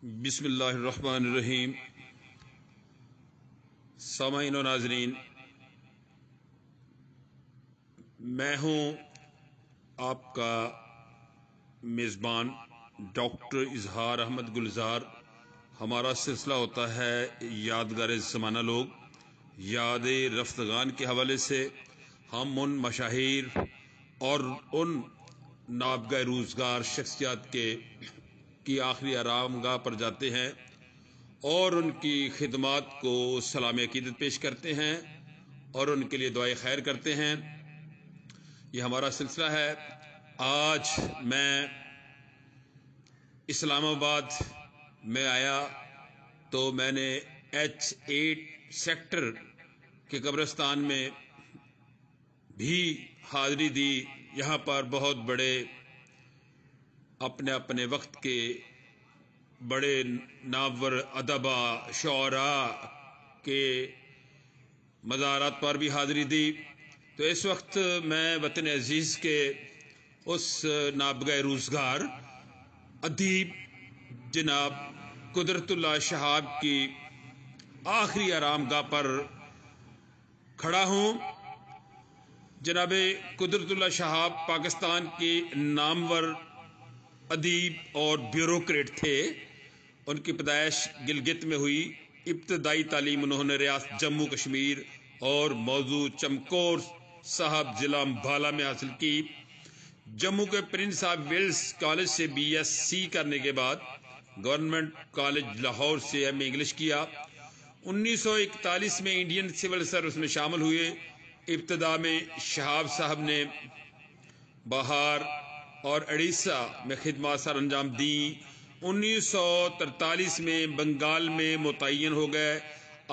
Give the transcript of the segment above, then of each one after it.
بسم اللہ الرحمن الرحیم۔ سامعین و ناظرین، میں ہوں آپ کا میزبان ڈاکٹر اظہار احمد گلزار۔ ہمارا سلسلہ ہوتا ہے یادگار زمانہ لوگ، یاد رفتگان کے حوالے سے ہم ان مشاہیر اور ان نابغہ روزگار شخصیات کی آخری آرام گاہ پر جاتے ہیں اور ان کی خدمات کو سلام عقیدت پیش کرتے ہیں اور ان کے لیے دعائے خیر کرتے ہیں۔ یہ ہمارا سلسلہ ہے۔ آج میں اسلام آباد میں آیا تو میں نے H8 سیکٹر کے قبرستان میں بھی حاضری دی۔ یہاں پر بہت بڑے اپنے وقت کے بڑے نامور ادبا شعراء کے مزارات پر بھی حاضری دی۔ تو اس وقت میں وطن عزیز کے اس نابغہ روزگار ادیب جناب قدرت اللہ شہاب کی آخری آرام گاہ پر کھڑا ہوں۔ جناب قدرت اللہ شہاب پاکستان کے نامور ادیب اور بیوروکریٹ تھے۔ ان کی پیدائش گلگت میں ہوئی۔ ابتدائی تعلیم انہوں نے ریاست جموں کشمیر اور موضوع چمکور صاحب ضلع امبالہ میں حاصل کی۔ جموں کے پرنس آف ویلز کالج سے BSc کرنے کے بعد گورنمنٹ کالج لاہور سے ایم اے انگلش کیا۔ 1941 میں انڈین سول سروس میں شامل ہوئے۔ ابتدا میں شہاب صاحب نے بہار اور اڑیسہ میں خدمات سر انجام دیں۔ 1943 میں بنگال میں متعین ہو گئے۔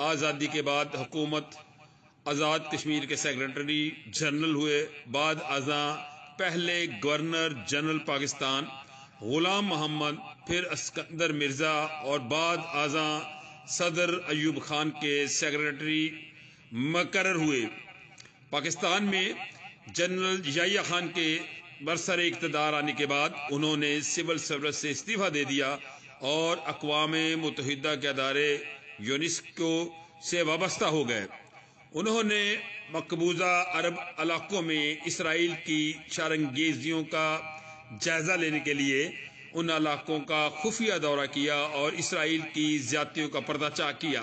آزادی کے بعد حکومت آزاد کشمیر کے سیکرٹری جنرل ہوئے۔ بعد ازاں پہلے گورنر جنرل پاکستان غلام محمد، پھر اسکندر مرزا اور بعد ازاں صدر ایوب خان کے سیکرٹری مقرر ہوئے۔ پاکستان میں جنرل یحییٰ خان کے برسر اقتدار آنے کے بعد انہوں نے سول سروس سے استعفیٰ دے دیا اور اقوام متحدہ کے ادارے یونیسکو سے وابستہ ہو گئے۔ انہوں نے مقبوضہ عرب علاقوں میں اسرائیل کی شرانگیزیوں کا جائزہ لینے کے لیے ان علاقوں کا خفیہ دورہ کیا اور اسرائیل کی زیادتیوں کا پردہ چاک کیا۔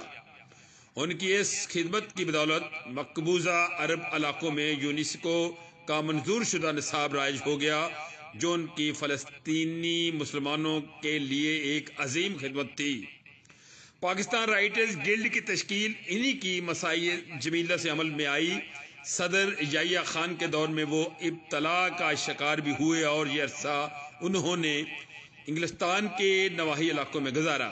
ان کی اس خدمت کی بدولت مقبوضہ عرب علاقوں میں یونیسکو کا منظور شدہ نصاب رائج ہو گیا، جو ان کی فلسطینی مسلمانوں کے لیے ایک عظیم خدمت تھی۔ پاکستان رائٹرز گلڈ کی تشکیل انہی کی مساعی جمیلہ سے عمل میں آئی۔ صدر یحییٰ خان کے دور میں وہ ابتلا کا شکار بھی ہوئے اور یہ عرصہ انہوں نے انگلستان کے نواحی علاقوں میں گزارا۔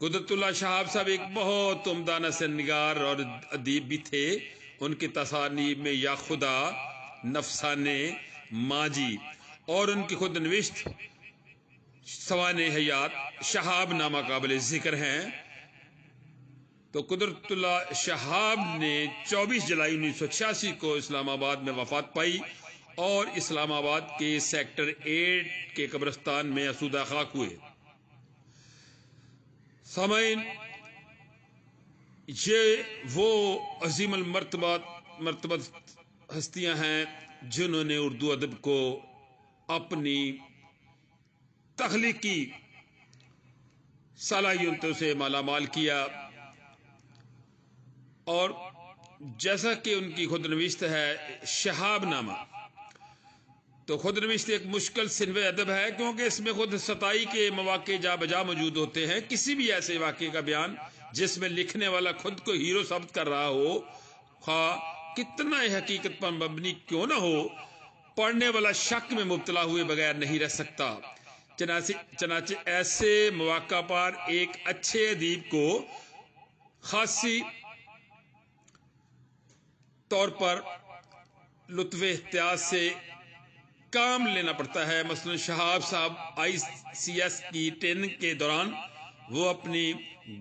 قدرت اللہ شہاب صاحب ایک بہت عمدہ نثر نگار اور ادیب بھی تھے۔ ان کی تصانیف میں یا خدا، نفسانے، ماجی اور ان کی خود نوشت سوانح حیات شہاب نامہ قابل ذکر ہیں۔ تو قدرت اللہ شہاب نے 24 جولائی 1986 کو اسلام آباد میں وفات پائی اور اسلام آباد کے سیکٹر 8 کے قبرستان میں آسودہ خاک ہوئے۔ سامعین، یہ وہ عظیم المرتبہ ہستیاں ہیں جنہوں نے اردو ادب کو اپنی تخلیقی صلاحیتوں سے مالا مال کیا، اور جیسا کہ ان کی خود نوشت ہے شہاب نامہ، تو خود نوشت ایک مشکل صنف ادب ہے کیونکہ اس میں خود ستائی کے مواقع جا بجا موجود ہوتے ہیں۔ کسی بھی ایسے واقعے کا بیان جس میں لکھنے والا خود کو ہیرو ثابت کر رہا ہو، خواہ کتنا حقیقت پر مبنی کیوں نہ ہو، پڑھنے والا شک میں مبتلا ہوئے بغیر نہیں رہ سکتا۔ چنانچہ ایسے مواقع پر ایک اچھے ادیب کو خاصی طور پر لطف احتیاط سے کام لینا پڑتا ہے۔ مثلا شہاب صاحب ICS کی ٹریننگ کے دوران وہ اپنی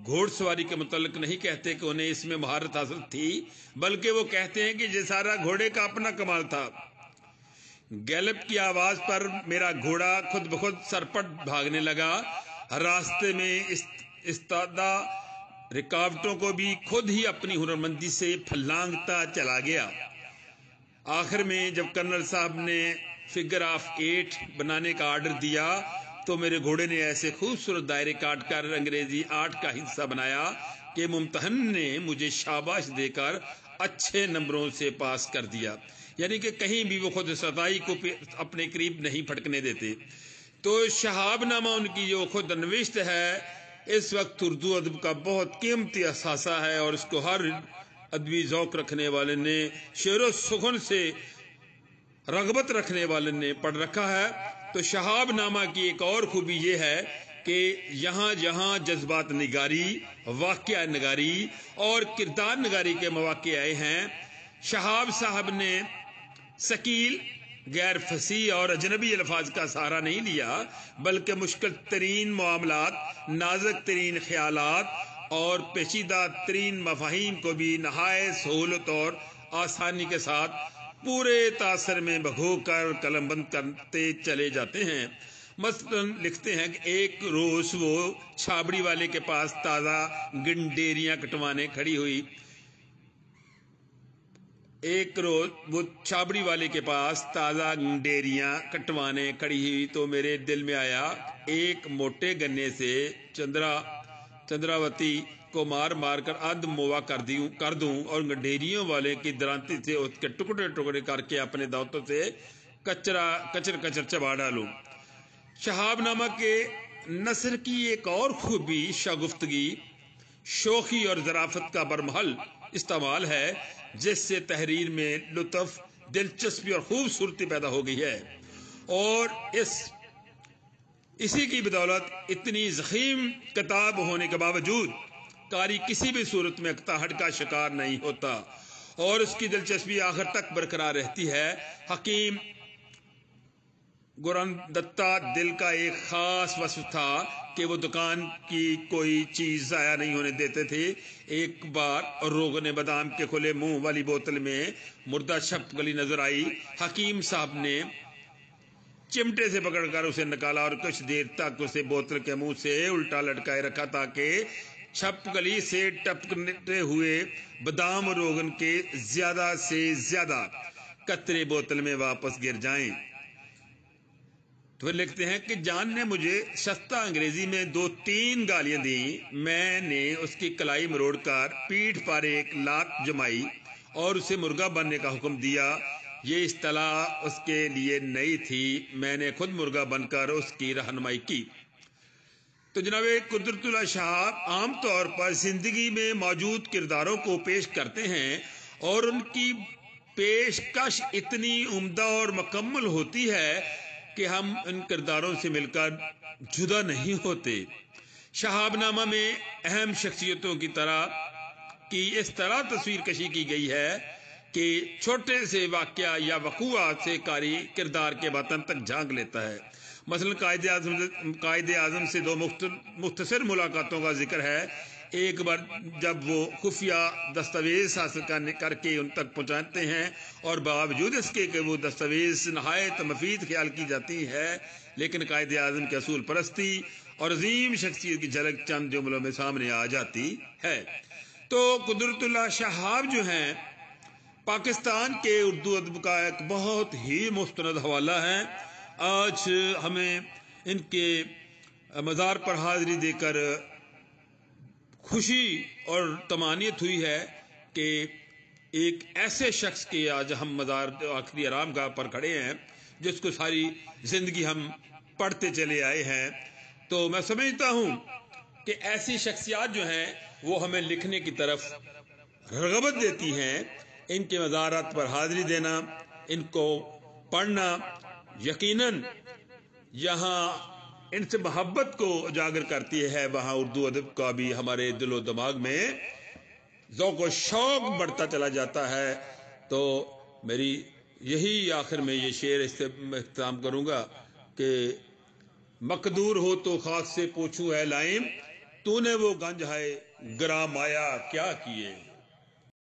گھوڑ سواری کے متعلق نہیں کہتے کہ انہیں اس میں مہارت حاصل تھی، بلکہ وہ کہتے ہیں کہ یہ سارا گھوڑے کا اپنا کمال تھا۔ گیلپ کی آواز پر میرا گھوڑا خود بخود سرپٹ بھاگنے لگا راستے میں استادہ رکاوٹوں کو بھی خود ہی اپنی ہنرمندی سے پھلانگتا چلا گیا۔ آخر میں جب کرنل صاحب نے فگر آف 8 بنانے کا آرڈر دیا تو میرے گھوڑے نے ایسے خوبصورت دائرے کاٹ کر انگریزی 8 کا حصہ بنایا کہ ممتحن نے مجھے شاباش دے کر اچھے نمبروں سے پاس کر دیا، یعنی کہ کہیں بھی وہ خود ستائی کو اپنے قریب نہیں پھٹکنے دیتے۔ تو شہاب نامہ ان کی جو خود نوشت ہے اس وقت اردو ادب کا بہت قیمتی اثاثہ ہے، اور اس کو ہر ادبی ذوق رکھنے والے نے، شعر و سخن سے رغبت رکھنے والے نے پڑھ رکھا ہے۔ تو شہاب نامہ کی ایک اور خوبی یہ ہے کہ یہاں جہاں جذبات نگاری، واقعہ نگاری اور کردار نگاری کے مواقع آئے ہیں، شہاب صاحب نے ثقیل، غیر فصیح اور اجنبی الفاظ کا سہارا نہیں لیا، بلکہ مشکل ترین معاملات، نازک ترین خیالات اور پیچیدہ ترین مفاہیم کو بھی نہایت سہولت اور آسانی کے ساتھ پورے تاثر میں بھگو کر قلم بند کرتے چلے جاتے ہیں۔ مثلاً لکھتے ہیں کہ ایک روز وہ چھابڑی والے کے پاس تازہ گنڈیریاں کٹوانے کھڑی ہوئی۔ ایک روز وہ چھابڑی والے کے پاس تازہ گنڈیریاں کٹوانے کھڑی ہوئی تو میرے دل میں آیا ایک موٹے گنے سے چندراوتی کو مار مار کر ادھ موا کر دوں اور گنڈیریوں والے کی درانتی سے اس کے ٹکڑے ٹکڑے کر کے اپنے دانتوں سے کچر چبا ڈالوں۔ شہاب نامہ کے نثر کی ایک اور خوبی شگفتگی، شوخی اور ظرافت کا برمحل استعمال ہے، جس سے تحریر میں لطف، دلچسپی اور خوبصورتی پیدا ہو گئی ہے، اور اسی کی بدولت اتنی ضخیم کتاب ہونے کے باوجود قاری کسی بھی صورت میں اکتاہٹ کا شکار نہیں ہوتا اور اس کی دلچسپی آخر تک برقرار رہتی ہے۔ حکیم گورندتا دل کا ایک خاص وصف تھا کہ وہ دکان کی کوئی چیز ضائع نہیں ہونے دیتے تھے۔ ایک بار روغن بادام کے کھلے منہ والی بوتل میں مردہ چھپکلی نظر آئی۔ حکیم صاحب نے چمٹے سے پکڑ کر اسے نکالا اور کچھ دیر تک اسے بوتل کے منہ سے الٹا لٹکائے رکھا تاکہ چھپکلی سے ٹپکتے ہوئے بادام روغن کے زیادہ سے زیادہ قطرے بوتل میں واپس گر جائیں۔ تو لکھتے ہیں کہ جان نے مجھے سستا انگریزی میں 2-3 گالیاں دیں، میں نے اس کی کلائی مروڑ کر پیٹھ پر ایک لات جمائی اور اسے مرغا بننے کا حکم دیا۔ یہ اصطلاح اس کے لیے نئی تھی، میں نے خود مرغا بن کر اس کی رہنمائی کی۔ تو جناب قدرت اللہ شہاب عام طور پر زندگی میں موجود کرداروں کو پیش کرتے ہیں اور ان کی پیشکش اتنی عمدہ اور مکمل ہوتی ہے کہ ہم ان کرداروں سے مل کر جدا نہیں ہوتے۔ شہاب نامہ میں اہم شخصیتوں کی اس طرح تصویر کشی کی گئی ہے کہ چھوٹے سے واقعہ یا وقوعات سے قاری کردار کے باطن تک جھانک لیتا ہے۔ مثلا قائد اعظم سے 2 مختصر ملاقاتوں کا ذکر ہے۔ ایک بار جب وہ خفیہ دستاویز حاصل کر کے ان تک پہنچاتے ہیں اور باوجود اس کے کہ وہ دستاویز نہایت مفید خیال کی جاتی ہے، لیکن قائد اعظم کے اصول پرستی اور عظیم شخصیت کی جھلک چند جملوں میں سامنے آ جاتی ہے۔ تو قدرت اللہ شہاب جو ہیں پاکستان کے اردو ادب کا ایک بہت ہی مستند حوالہ ہے۔ آج ہمیں ان کے مزار پر حاضری دے کر خوشی اور طمانینت ہوئی ہے کہ ایک ایسے شخص کے آج ہم مزار آخری آرام گاہ پر کھڑے ہیں جس کو ساری زندگی ہم پڑھتے چلے آئے ہیں۔ تو میں سمجھتا ہوں کہ ایسی شخصیات جو ہیں وہ ہمیں لکھنے کی طرف رغبت دیتی ہیں۔ ان کے مزارات پر حاضری دینا، ان کو پڑھنا یقیناً یہاں ان سے محبت کو اجاگر کرتی ہے، وہاں اردو ادب کا بھی ہمارے دل و دماغ میں ذوق و شوق بڑھتا چلا جاتا ہے۔ تو میری یہی آخر میں یہ شعر اس سے اختتام کروں گا کہ مقدور ہو تو خاک سے پوچھوں اے لائم، تو نے وہ گنج ہے گرام آیا کیا کیے۔